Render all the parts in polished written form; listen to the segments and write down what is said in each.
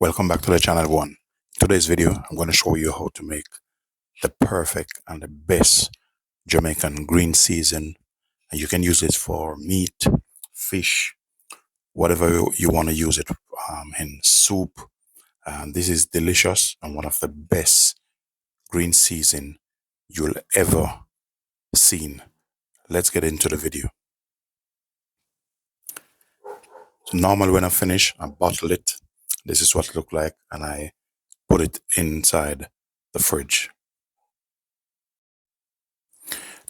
Welcome back to the channel everyone. Today's video I'm going to show you how to make the perfect and the best Jamaican green season, and you can use it for meat, fish, whatever you want to use it in soup. And this is delicious and one of the best green season you'll ever seen. Let's get into the video. So normally when I finish, I bottle it. This is what it looks like, and I put it inside the fridge.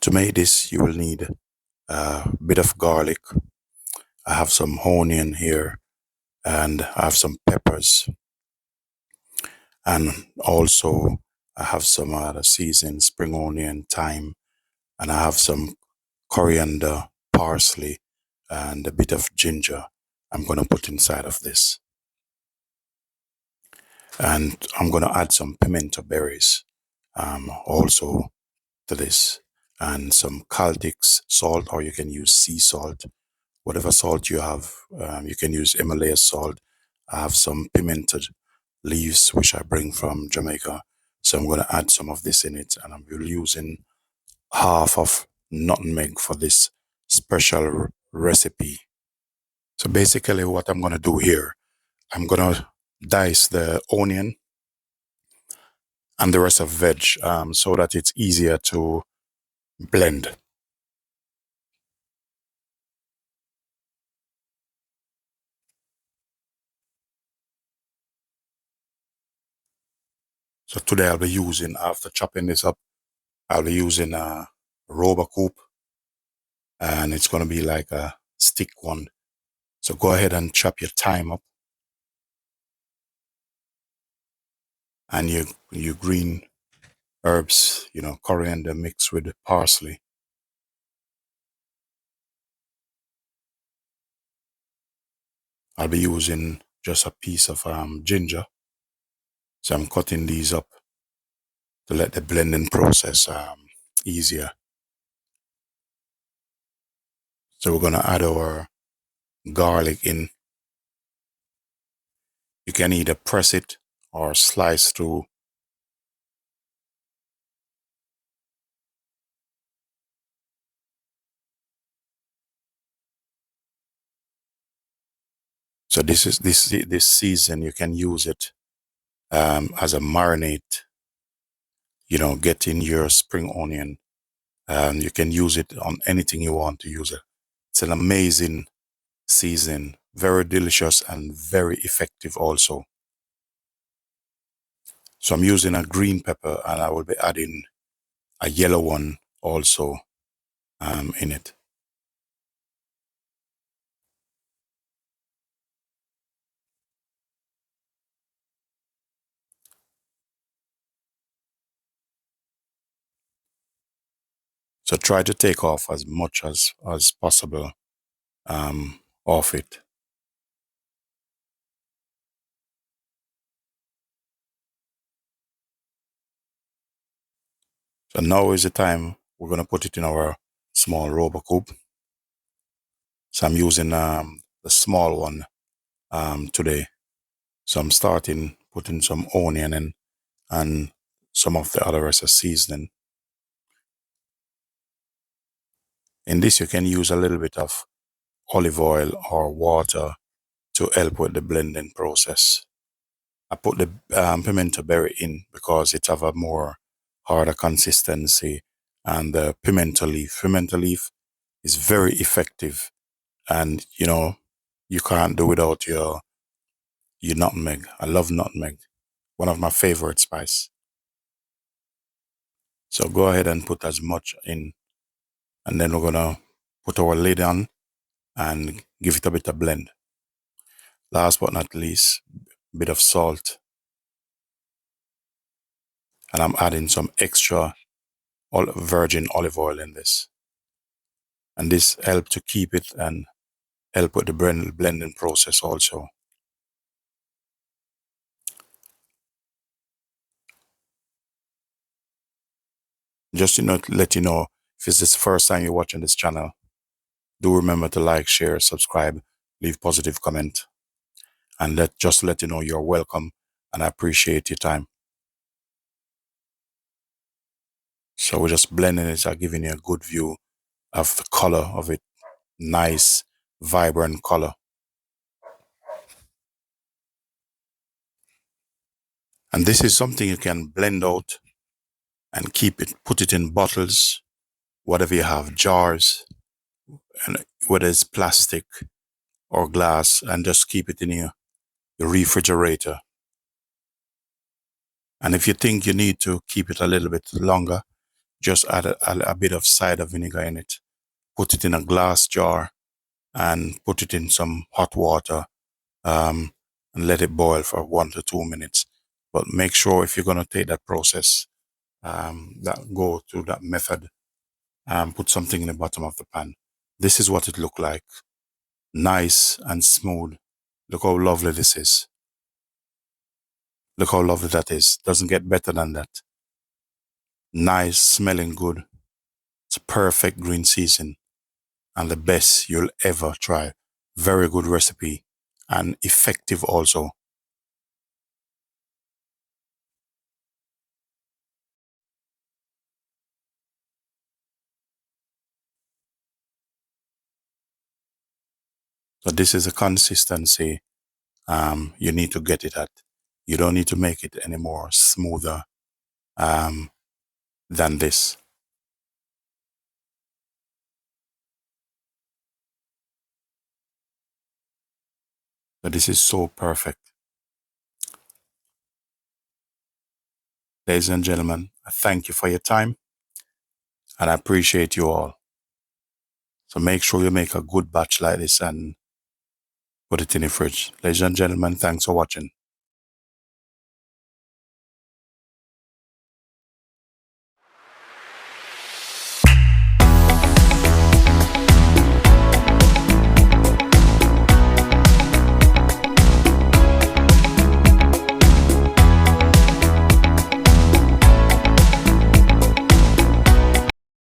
To make this, you will need a bit of garlic. I have some onion here, and I have some peppers, and also I have some other seasoned spring onion, thyme, and I have some coriander, parsley, and a bit of ginger I'm going to put inside of this. And I'm going to add some pimento berries also to this, and some Celtics salt, or you can use sea salt. Whatever salt you have, you can use Himalaya salt. I have some pimento leaves, which I bring from Jamaica. So I'm going to add some of this in it, and I'm using half of nutmeg for this special recipe. So basically what I'm going to do here, I'm going to dice the onion and the rest of veg so that it's easier to blend. So today I'll be using, after chopping this up, I'll be using a rubber coupe, and it's going to be like a stick one. So go ahead and chop your thyme up, and your green herbs, coriander mixed with parsley. I'll be using just a piece of ginger. So I'm cutting these up to let the blending process easier. So we're going to add our garlic in. You can either press it or slice through. So this season you can use it as a marinade. Get in your spring onion, and you can use it on anything you want to use it. It's an amazing season, very delicious and very effective also. So I'm using a green pepper, and I will be adding a yellow one also in it. So try to take off as much as possible off it. So now is the time we're going to put it in our small rubber coupe. So I'm using the small one today. So I'm starting putting some onion in and some of the other rest of seasoning. In this, you can use a little bit of olive oil or water to help with the blending process. I put the pimento berry in because it have a more harder consistency, and the pimento leaf. Pimento leaf is very effective, and you can't do without your nutmeg. I love nutmeg, one of my favorite spice. So go ahead and put as much in, and then we're gonna put our lid on and give it a bit of blend. Last but not least, a bit of salt, and I'm adding some extra virgin olive oil in this, and this helps to keep it and help with the blending process also. Just to let you know, if it's the first time you're watching this channel, do remember to like, share, subscribe, leave positive comment. and let you know you're welcome, and I appreciate your time. So we're just blending it, giving you a good view of the color of it. Nice, vibrant color. And this is something you can blend out and keep it, put it in bottles, whatever you have, jars, and whether it's plastic or glass, and just keep it in your refrigerator. And if you think you need to keep it a little bit longer, just add a bit of cider vinegar in it. Put it in a glass jar and put it in some hot water, and let it boil for 1 to 2 minutes. But make sure if you're going to take that process, go through that method, put something in the bottom of the pan. This is what it looked like. Nice and smooth. Look how lovely this is. Look how lovely that is. Doesn't get better than that. Nice, smelling good. It's a perfect green season and the best you'll ever try. Very good recipe and effective also. So this is a consistency you need to get it at. You don't need to make it any more smoother um, than this. So this is so perfect. Ladies and gentlemen, I thank you for your time and I appreciate you all. So make sure you make a good batch like this and put it in the fridge. Ladies and gentlemen, thanks for watching.